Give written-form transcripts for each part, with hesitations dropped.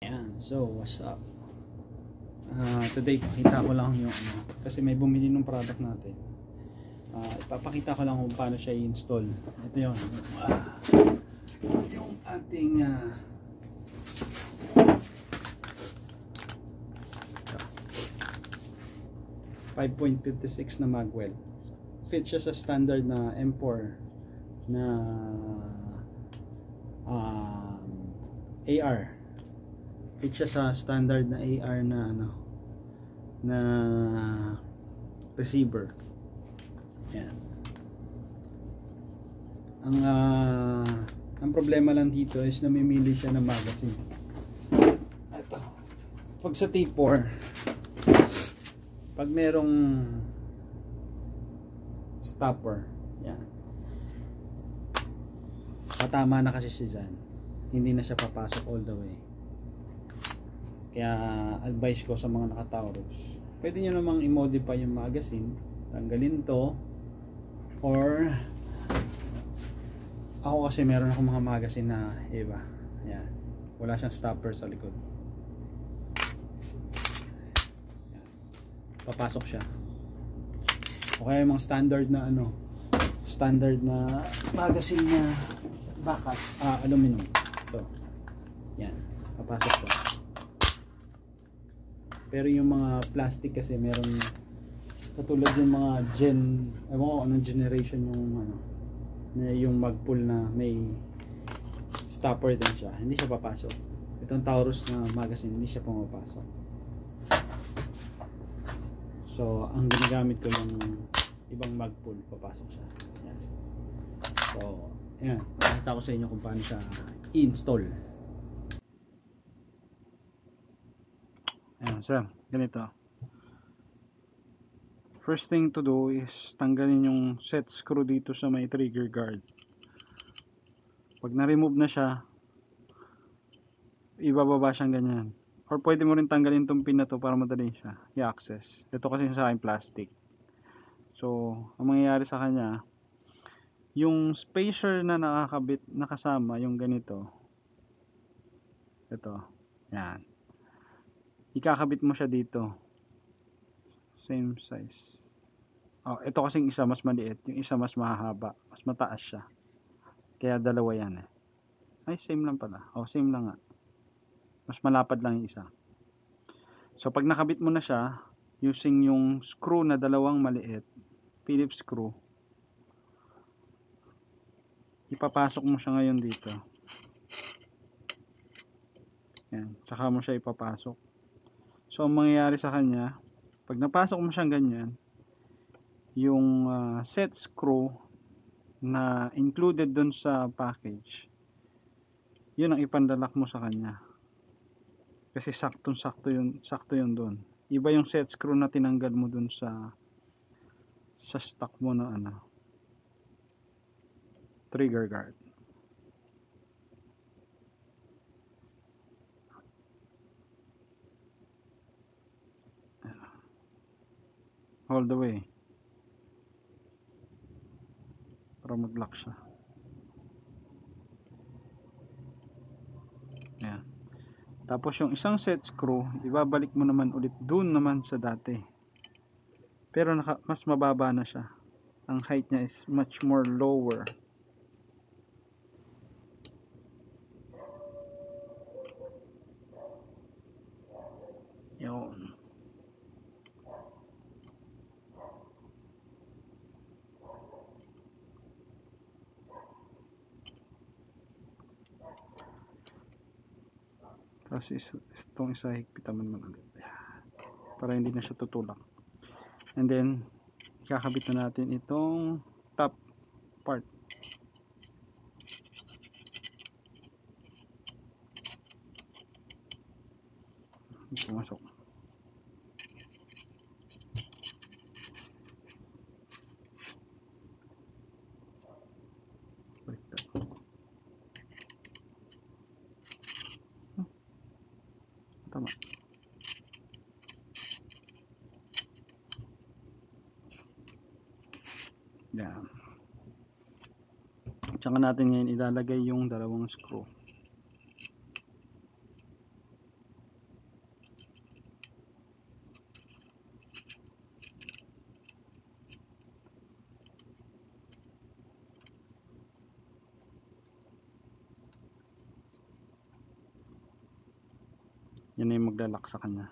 Ayan, so what's up? Today pakita ko lang yung kasi may bumili ng product natin. Ipapakita ko lang kung paano siya i-install. Ito yun. Yung ating 5.56 na Magwell. Fit siya sa standard na M4 na AR. Fit siya sa standard na AR na na receiver. Yan. Ang problema lang dito is namimili siya ng magazine. Ito. Pag sa T4, pag merong stopper, yan. Patama na kasi siya dyan. Hindi na siya papasok all the way. Kaya advice ko sa mga naka-Taurus, pwede nyo namang i-modify yung magazine, tanggalin to, or ako kasi meron akong mga magazine na iba, yan, wala siyang stopper sa likod, yan. Papasok siya, o kaya yung mga standard na magazine na backup, aluminum, ito, yan, papasok siya. Pero yung mga plastic kasi meron, katulad yung mga ewan ko anong generation yung magpull na may stopper din siya, hindi siya papasok. Itong Taurus na magazine, hindi siya pumapasok. So ang ginagamit ko yung ibang magpull, papasok siya. Yan. So ayan, pakita ko sa inyo kung paano siya i-install. Ayan sir, ganito. First thing to do is tanggalin yung set screw dito sa may trigger guard. Pag na-remove na siya, ibababa siyang ganyan. Or pwede mo rin tanggalin tong pin na to para madali siya i-access. Ito kasi sa akin plastic. So, ang mangyayari sa kanya, yung spacer na nakakabit, nakasama, yung ganito. Ito. Yan. Ikakabit mo siya dito. Same size. Ito kasing isa mas maliit, yung isa mas mahahaba, mas mataas siya. Kaya dalawa yan eh. Ay, same lang pala. Same lang nga. Mas malapad lang yung isa. So pag nakabit mo na siya, using yung screw na dalawang maliit, Phillips screw, ipapasok mo siya ngayon dito. Yan, saka mo siya ipapasok. So ang mangyayari sa kanya, pag napasok mo siyang ganyan, yung set screw na included dun sa package, yun ang ipandalak mo sa kanya. Kasi sakto yun dun. Iba yung set screw na tinanggal mo dun sa stock mo na trigger guard. All the way para mag-lock siya. Ayan. Tapos yung isang set screw, ibabalik mo naman ulit dun naman sa dati. Pero mas mababa na siya. Ang height niya is much more lower. Yun. Tapos itong isa higpitan mo ulit para hindi na siya tutulak. And then ikakabit na natin itong top part. Pumasok. Tama. Yan. Tsaka natin ngayon ilalagay yung dalawang screw. Yan na yung maglalak sa kanya.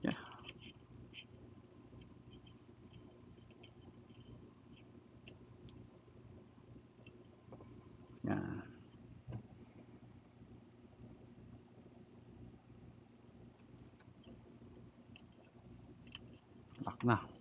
Yeah. Yan. Lock na.